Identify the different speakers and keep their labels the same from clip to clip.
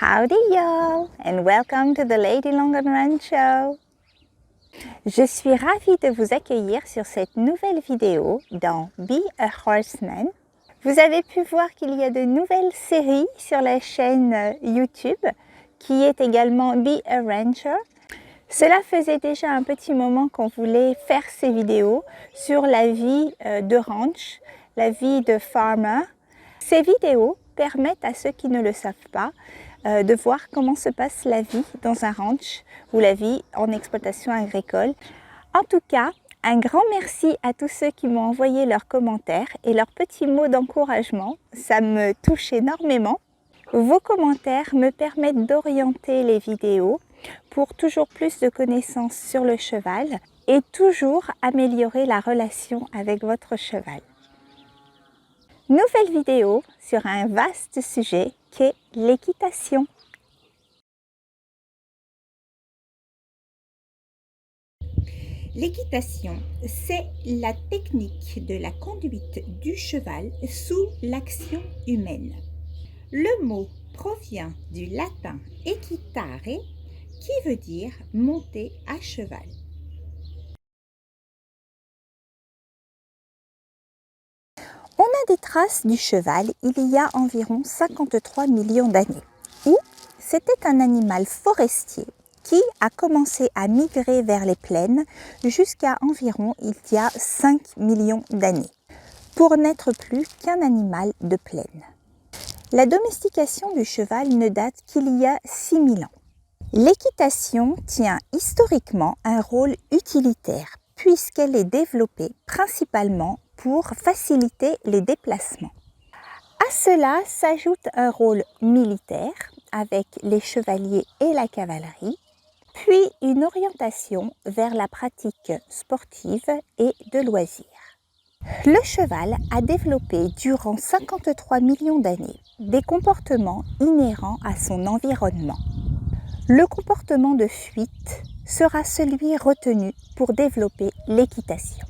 Speaker 1: Howdy y'all and welcome to the Lady Long and Run Show. Je suis ravie de vous accueillir sur cette nouvelle vidéo dans Be a Horseman. Vous avez pu voir qu'il y a de nouvelles séries sur la chaîne YouTube qui est également Be a Rancher. Cela faisait déjà un petit moment qu'on voulait faire ces vidéos sur la vie de ranch, la vie de farmer. Ces vidéos permettent à ceux qui ne le savent pas de voir comment se passe la vie dans un ranch ou la vie en exploitation agricole. En tout cas, un grand merci à tous ceux qui m'ont envoyé leurs commentaires et leurs petits mots d'encouragement. Ça me touche énormément. Vos commentaires me permettent d'orienter les vidéos pour toujours plus de connaissances sur le cheval et toujours améliorer la relation avec votre cheval. Nouvelle vidéo sur un vaste sujet qu'est l'équitation. L'équitation, c'est la technique de la conduite du cheval sous l'action humaine. Le mot provient du latin equitare, qui veut dire monter à cheval. On a des traces du cheval il y a environ 53 millions d'années, où c'était un animal forestier qui a commencé à migrer vers les plaines jusqu'à environ il y a 5 millions d'années, pour n'être plus qu'un animal de plaine. La domestication du cheval ne date qu'il y a 6000 ans. L'équitation tient historiquement un rôle utilitaire puisqu'elle est développée principalement pour faciliter les déplacements. À cela s'ajoute un rôle militaire avec les chevaliers et la cavalerie, puis une orientation vers la pratique sportive et de loisirs. Le cheval a développé durant 53 millions d'années des comportements inhérents à son environnement. Le comportement de fuite sera celui retenu pour développer l'équitation.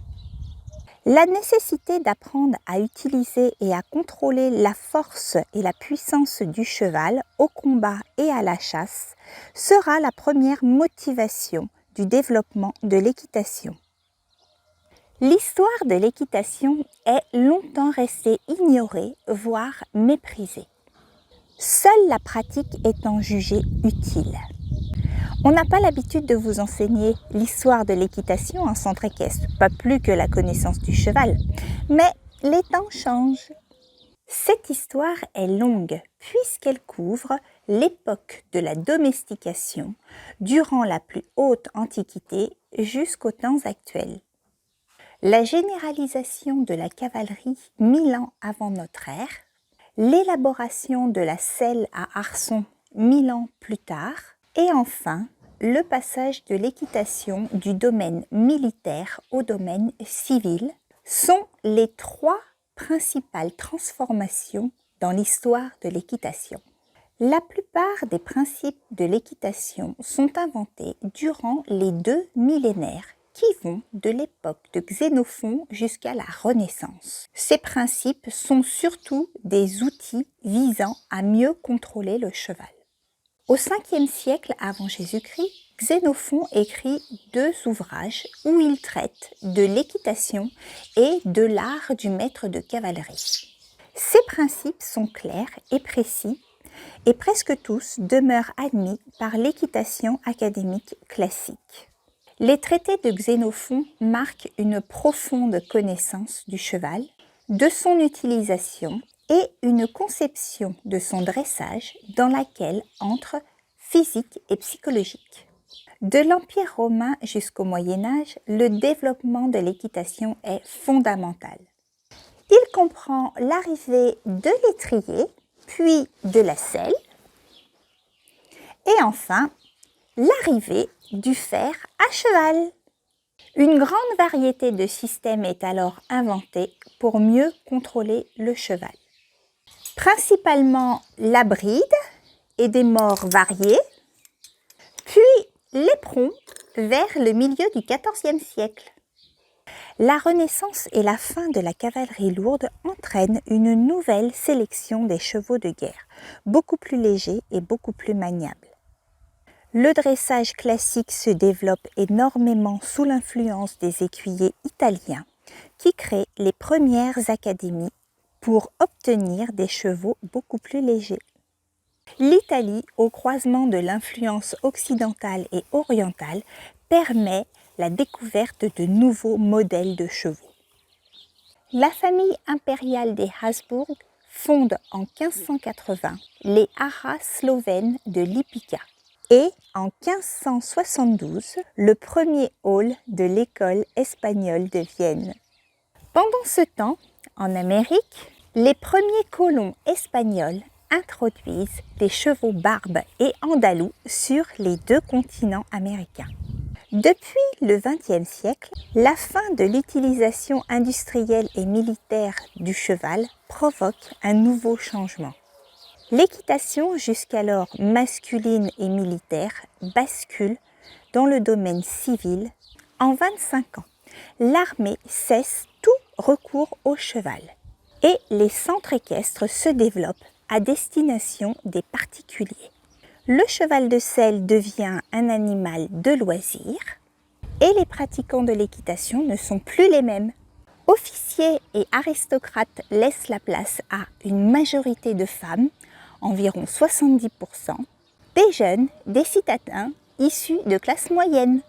Speaker 1: La nécessité d'apprendre à utiliser et à contrôler la force et la puissance du cheval au combat et à la chasse sera la première motivation du développement de l'équitation. L'histoire de l'équitation est longtemps restée ignorée, voire méprisée. Seule la pratique étant jugée utile. On n'a pas l'habitude de vous enseigner l'histoire de l'équitation en centre équestre, pas plus que la connaissance du cheval. Mais les temps changent. Cette histoire est longue puisqu'elle couvre l'époque de la domestication durant la plus haute antiquité jusqu'aux temps actuels. La généralisation de la cavalerie 1000 ans avant notre ère, l'élaboration de la selle à arçon 1000 ans plus tard, et enfin, le passage de l'équitation du domaine militaire au domaine civil sont les trois principales transformations dans l'histoire de l'équitation. La plupart des principes de l'équitation sont inventés durant les 2 millénaires qui vont de l'époque de Xénophon jusqu'à la Renaissance. Ces principes sont surtout des outils visant à mieux contrôler le cheval. Au 5e siècle avant Jésus-Christ, Xénophon écrit 2 ouvrages où il traite de l'équitation et de l'art du maître de cavalerie. Ces principes sont clairs et précis et presque tous demeurent admis par l'équitation académique classique. Les traités de Xénophon marquent une profonde connaissance du cheval, de son utilisation et une conception de son dressage dans laquelle entre physique et psychologique. De l'Empire romain jusqu'au Moyen-Âge, le développement de l'équitation est fondamental. Il comprend l'arrivée de l'étrier, puis de la selle, et enfin l'arrivée du fer à cheval. Une grande variété de systèmes est alors inventée pour mieux contrôler le cheval. Principalement la bride et des morts variés, puis l'éperon vers le milieu du XIVe siècle. La Renaissance et la fin de la cavalerie lourde entraînent une nouvelle sélection des chevaux de guerre, beaucoup plus légers et beaucoup plus maniables. Le dressage classique se développe énormément sous l'influence des écuyers italiens qui créent les premières académies pour obtenir des chevaux beaucoup plus légers. L'Italie, au croisement de l'influence occidentale et orientale, permet la découverte de nouveaux modèles de chevaux. La famille impériale des Habsbourg fonde en 1580 les haras slovènes de Lipica et en 1572 le premier hall de l'école espagnole de Vienne. Pendant ce temps, en Amérique, les premiers colons espagnols introduisent des chevaux barbes et andalous sur les deux continents américains. Depuis le XXe siècle, la fin de l'utilisation industrielle et militaire du cheval provoque un nouveau changement. L'équitation, jusqu'alors masculine et militaire, bascule dans le domaine civil. En 25 ans, l'armée cesse tout recours au cheval et les centres équestres se développent à destination des particuliers. Le cheval de selle devient un animal de loisir et les pratiquants de l'équitation ne sont plus les mêmes. Officiers et aristocrates laissent la place à une majorité de femmes, environ 70%, des jeunes, des citadins issus de classes moyennes.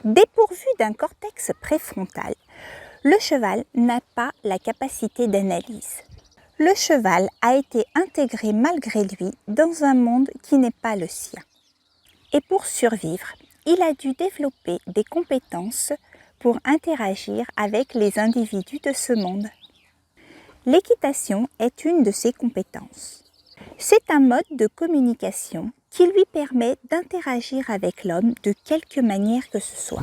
Speaker 1: Dépourvu d'un cortex préfrontal, le cheval n'a pas la capacité d'analyse. Le cheval a été intégré malgré lui dans un monde qui n'est pas le sien. Et pour survivre, il a dû développer des compétences pour interagir avec les individus de ce monde. L'équitation est une de ces compétences. C'est un mode de communication qui lui permet d'interagir avec l'homme de quelque manière que ce soit.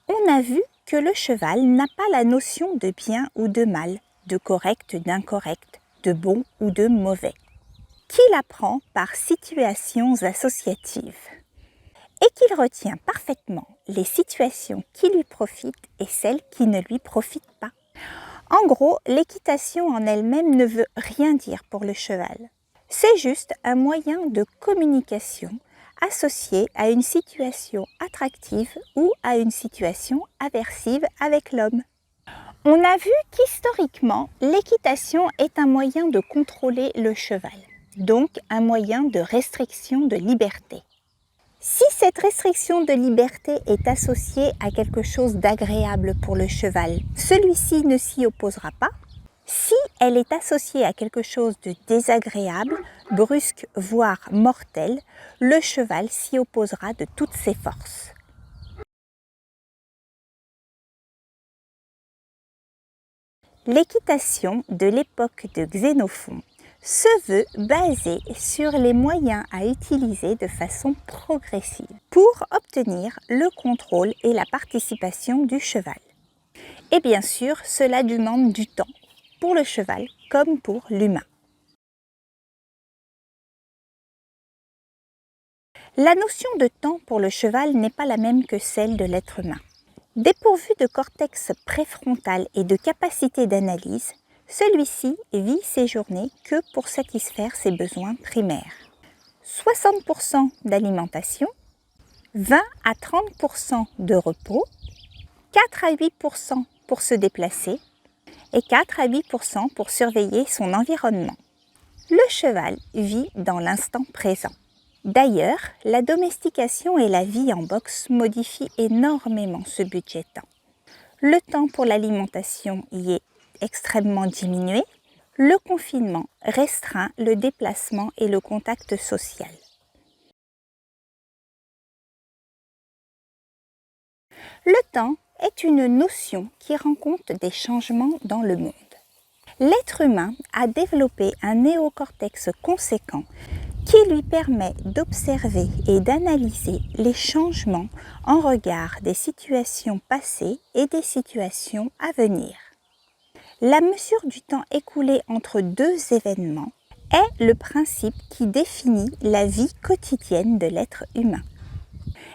Speaker 1: On a vu que le cheval n'a pas la notion de bien ou de mal, de correct, d'incorrect, de bon ou de mauvais, qu'il apprend par situations associatives et qu'il retient parfaitement les situations qui lui profitent et celles qui ne lui profitent pas. En gros, l'équitation en elle-même ne veut rien dire pour le cheval. C'est juste un moyen de communication associé à une situation attractive ou à une situation aversive avec l'homme. On a vu qu'historiquement, l'équitation est un moyen de contrôler le cheval, donc un moyen de restriction de liberté. Si cette restriction de liberté est associée à quelque chose d'agréable pour le cheval, celui-ci ne s'y opposera pas. Si elle est associée à quelque chose de désagréable, brusque, voire mortel, le cheval s'y opposera de toutes ses forces. L'équitation de l'époque de Xénophon se veut basée sur les moyens à utiliser de façon progressive pour obtenir le contrôle et la participation du cheval. Et bien sûr, cela demande du temps pour le cheval comme pour l'humain. La notion de temps pour le cheval n'est pas la même que celle de l'être humain. Dépourvu de cortex préfrontal et de capacité d'analyse, celui-ci vit ses journées que pour satisfaire ses besoins primaires. 60% d'alimentation, 20 à 30% de repos, 4 à 8% pour se déplacer et 4 à 8% pour surveiller son environnement. Le cheval vit dans l'instant présent. D'ailleurs, la domestication et la vie en boxe modifient énormément ce budget-temps. Le temps pour l'alimentation y est extrêmement diminué. Le confinement restreint le déplacement et le contact social. Le temps est une notion qui rend compte des changements dans le monde. L'être humain a développé un néocortex conséquent qui lui permet d'observer et d'analyser les changements en regard des situations passées et des situations à venir. La mesure du temps écoulé entre deux événements est le principe qui définit la vie quotidienne de l'être humain.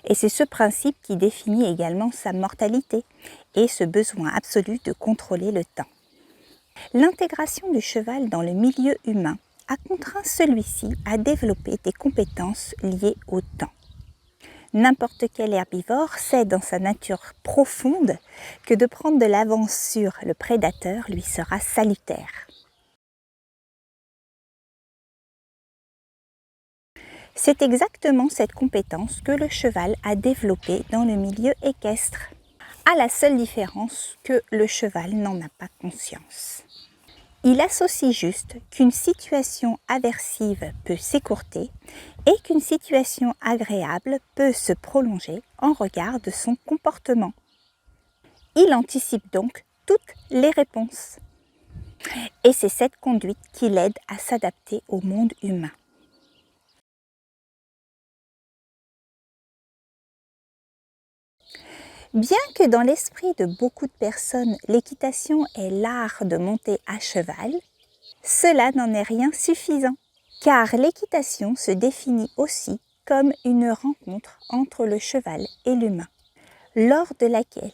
Speaker 1: Et c'est ce principe qui définit également sa mortalité et ce besoin absolu de contrôler le temps. L'intégration du cheval dans le milieu humain a contraint celui-ci à développer des compétences liées au temps. N'importe quel herbivore sait dans sa nature profonde que de prendre de l'avance sur le prédateur lui sera salutaire. C'est exactement cette compétence que le cheval a développée dans le milieu équestre, à la seule différence que le cheval n'en a pas conscience. Il associe juste qu'une situation aversive peut s'écourter et qu'une situation agréable peut se prolonger en regard de son comportement. Il anticipe donc toutes les réponses. Et c'est cette conduite qui l'aide à s'adapter au monde humain. Bien que dans l'esprit de beaucoup de personnes, l'équitation est l'art de monter à cheval, cela n'en est rien suffisant, car l'équitation se définit aussi comme une rencontre entre le cheval et l'humain, lors de laquelle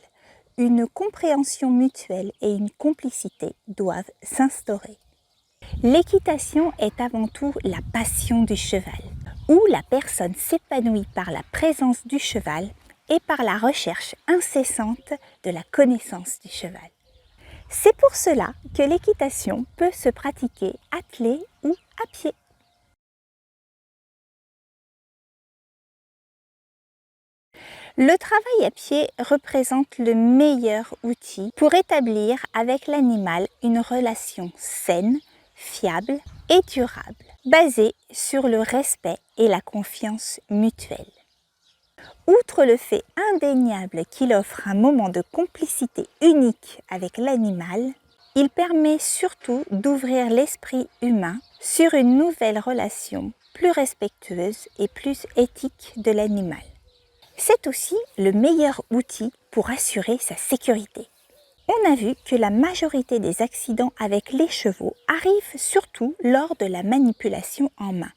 Speaker 1: une compréhension mutuelle et une complicité doivent s'instaurer. L'équitation est avant tout la passion du cheval, où la personne s'épanouit par la présence du cheval et par la recherche incessante de la connaissance du cheval. C'est pour cela que l'équitation peut se pratiquer attelée ou à pied. Le travail à pied représente le meilleur outil pour établir avec l'animal une relation saine, fiable et durable, basée sur le respect et la confiance mutuelle. Outre le fait indéniable qu'il offre un moment de complicité unique avec l'animal, il permet surtout d'ouvrir l'esprit humain sur une nouvelle relation plus respectueuse et plus éthique de l'animal. C'est aussi le meilleur outil pour assurer sa sécurité. On a vu que la majorité des accidents avec les chevaux arrivent surtout lors de la manipulation en main.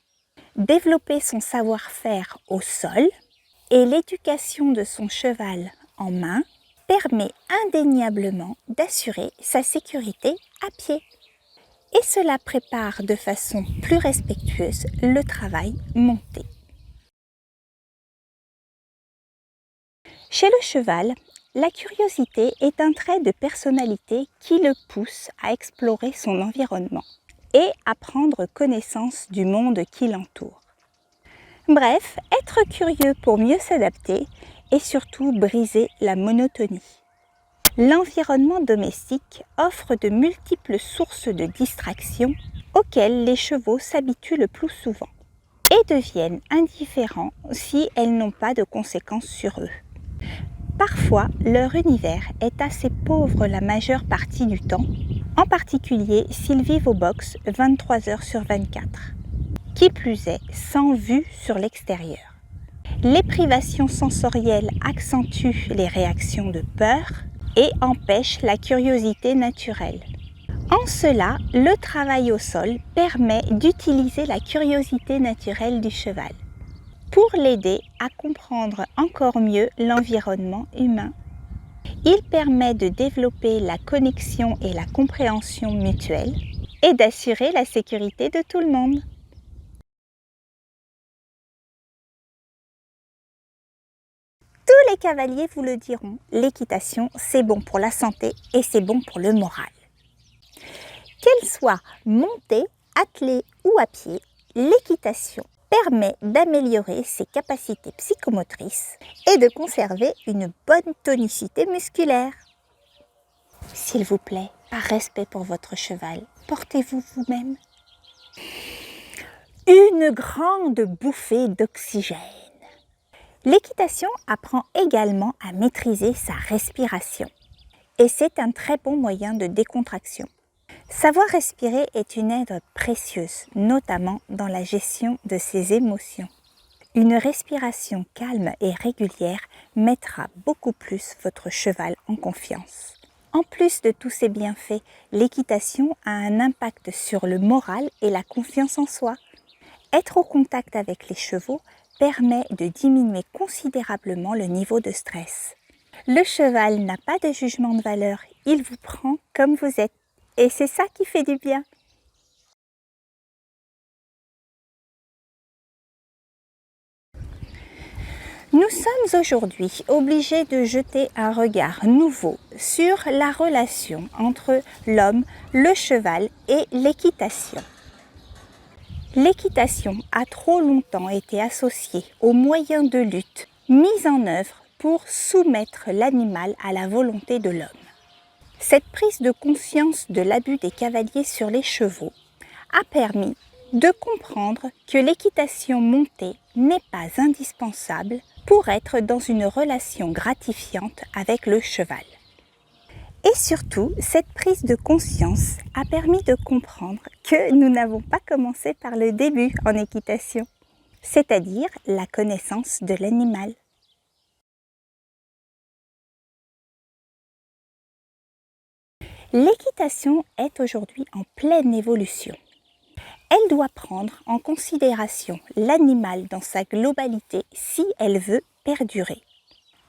Speaker 1: Développer son savoir-faire au sol et l'éducation de son cheval en main permet indéniablement d'assurer sa sécurité à pied. Et cela prépare de façon plus respectueuse le travail monté. Chez le cheval, la curiosité est un trait de personnalité qui le pousse à explorer son environnement et à prendre connaissance du monde qui l'entoure. Bref, être curieux pour mieux s'adapter et surtout briser la monotonie. L'environnement domestique offre de multiples sources de distraction auxquelles les chevaux s'habituent le plus souvent et deviennent indifférents si elles n'ont pas de conséquences sur eux. Parfois, leur univers est assez pauvre la majeure partie du temps, en particulier s'ils vivent au box 23 heures sur 24. Qui plus est, sans vue sur l'extérieur. Les privations sensorielles accentuent les réactions de peur et empêchent la curiosité naturelle. En cela, le travail au sol permet d'utiliser la curiosité naturelle du cheval pour l'aider à comprendre encore mieux l'environnement humain. Il permet de développer la connexion et la compréhension mutuelle et d'assurer la sécurité de tout le monde. Tous les cavaliers vous le diront, l'équitation, c'est bon pour la santé et c'est bon pour le moral. Qu'elle soit montée, attelée ou à pied, l'équitation permet d'améliorer ses capacités psychomotrices et de conserver une bonne tonicité musculaire. S'il vous plaît, par respect pour votre cheval, portez-vous vous-même. Une grande bouffée d'oxygène. L'équitation apprend également à maîtriser sa respiration et c'est un très bon moyen de décontraction. Savoir respirer est une aide précieuse, notamment dans la gestion de ses émotions. Une respiration calme et régulière mettra beaucoup plus votre cheval en confiance. En plus de tous ces bienfaits, l'équitation a un impact sur le moral et la confiance en soi. Être au contact avec les chevaux permet de diminuer considérablement le niveau de stress. Le cheval n'a pas de jugement de valeur, il vous prend comme vous êtes. Et c'est ça qui fait du bien. Nous sommes aujourd'hui obligés de jeter un regard nouveau sur la relation entre l'homme, le cheval et l'équitation. L'équitation a trop longtemps été associée aux moyens de lutte mis en œuvre pour soumettre l'animal à la volonté de l'homme. Cette prise de conscience de l'abus des cavaliers sur les chevaux a permis de comprendre que l'équitation montée n'est pas indispensable pour être dans une relation gratifiante avec le cheval. Et surtout, cette prise de conscience a permis de comprendre que nous n'avons pas commencé par le début en équitation, c'est-à-dire la connaissance de l'animal. L'équitation est aujourd'hui en pleine évolution. Elle doit prendre en considération l'animal dans sa globalité si elle veut perdurer.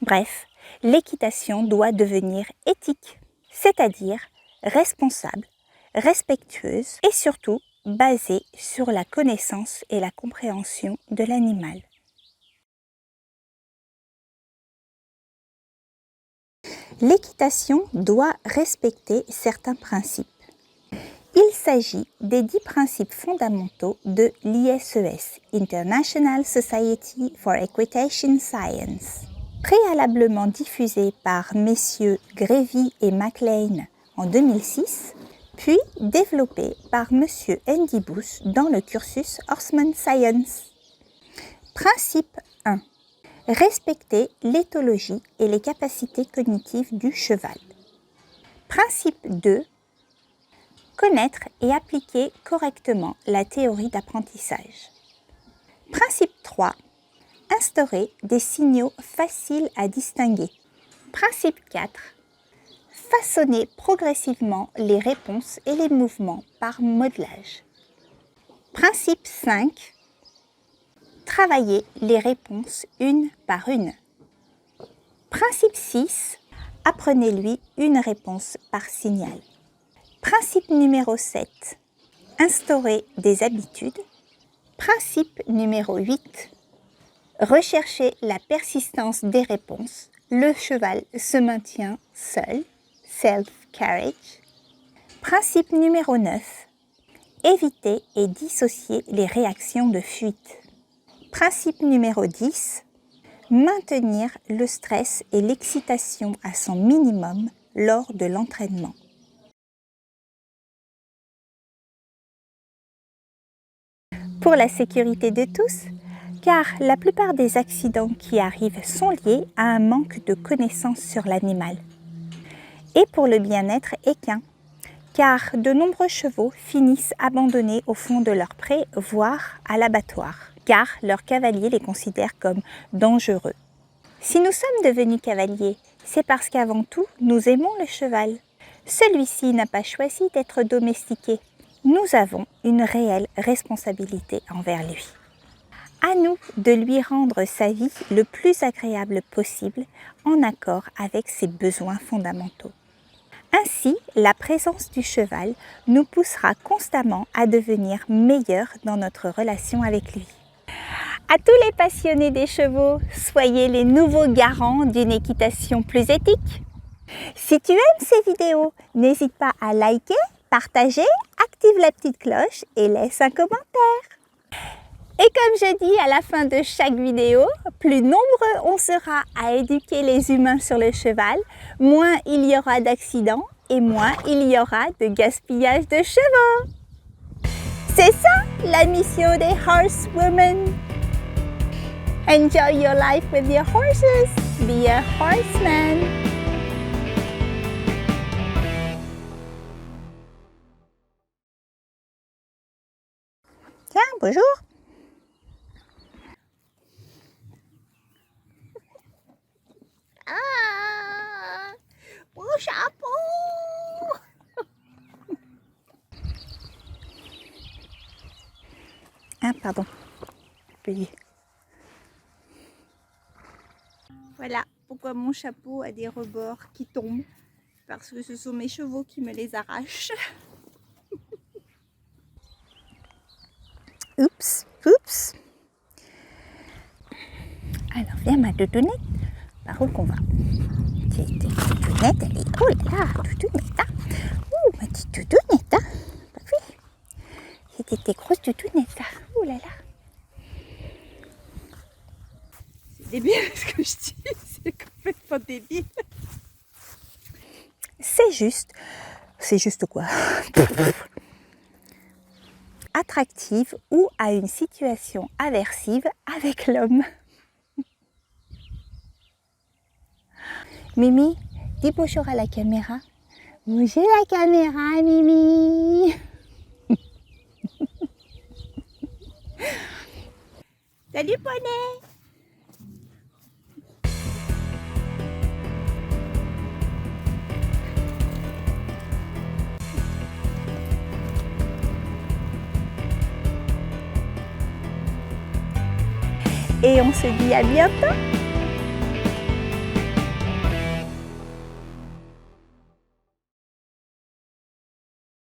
Speaker 1: Bref, l'équitation doit devenir éthique, c'est-à-dire responsable, respectueuse et surtout basée sur la connaissance et la compréhension de l'animal. L'équitation doit respecter certains principes. Il s'agit des 10 principes fondamentaux de l'ISES, International Society for Equitation Science, préalablement diffusé par messieurs Grévy et McLean en 2006, puis développé par monsieur Andy Booth dans le cursus Horseman Science. Principe 1. Respecter l'éthologie et les capacités cognitives du cheval. Principe 2. Connaître et appliquer correctement la théorie d'apprentissage. Principe 3. Instaurer des signaux faciles à distinguer. Principe 4. Façonner progressivement les réponses et les mouvements par modelage. Principe 5. Travailler les réponses une par une. Principe 6. Apprenez-lui une réponse par signal. Principe numéro 7. Instaurer des habitudes. Principe numéro 8. Rechercher la persistance des réponses. Le cheval se maintient seul. Self-carriage. Principe numéro 9. Éviter et dissocier les réactions de fuite. Principe numéro 10. Maintenir le stress et l'excitation à son minimum lors de l'entraînement. Pour la sécurité de tous, car la plupart des accidents qui arrivent sont liés à un manque de connaissances sur l'animal. Et pour le bien-être équin, car de nombreux chevaux finissent abandonnés au fond de leur pré, voire à l'abattoir, car leurs cavaliers les considèrent comme dangereux. Si nous sommes devenus cavaliers, c'est parce qu'avant tout, nous aimons le cheval. Celui-ci n'a pas choisi d'être domestiqué. Nous avons une réelle responsabilité envers lui. À nous de lui rendre sa vie le plus agréable possible en accord avec ses besoins fondamentaux. Ainsi, la présence du cheval nous poussera constamment à devenir meilleurs dans notre relation avec lui. À tous les passionnés des chevaux, soyez les nouveaux garants d'une équitation plus éthique. Si tu aimes ces vidéos, n'hésite pas à liker, partager, active la petite cloche et laisse un commentaire. Et comme je dis à la fin de chaque vidéo, plus nombreux on sera à éduquer les humains sur le cheval, moins il y aura d'accidents et moins il y aura de gaspillage de chevaux. C'est ça la mission des horsewomen. Enjoy your life with your horses. Be a horseman. Tiens, bonjour.
Speaker 2: Ah, mon chapeau!
Speaker 1: Pardon. Voilà pourquoi mon chapeau a des rebords qui tombent. Parce que ce sont mes chevaux qui me les arrachent. Oups, oups. Alors viens ma doudounette. Par où qu'on va? Doudounette, elle est... Oh là là, doudounette, hein. Oh, ma petite doudounette, hein. Bah oui. C'était tes grosses doudounettes, là. Oh là là. C'est débile ce que je dis. C'est complètement débile. C'est juste. C'est juste quoi? Attractive ou à une situation aversive avec l'homme. Mimi, dis bonjour à la caméra. Bougez la caméra, Mimi. Salut, poney. Et on se dit à bientôt.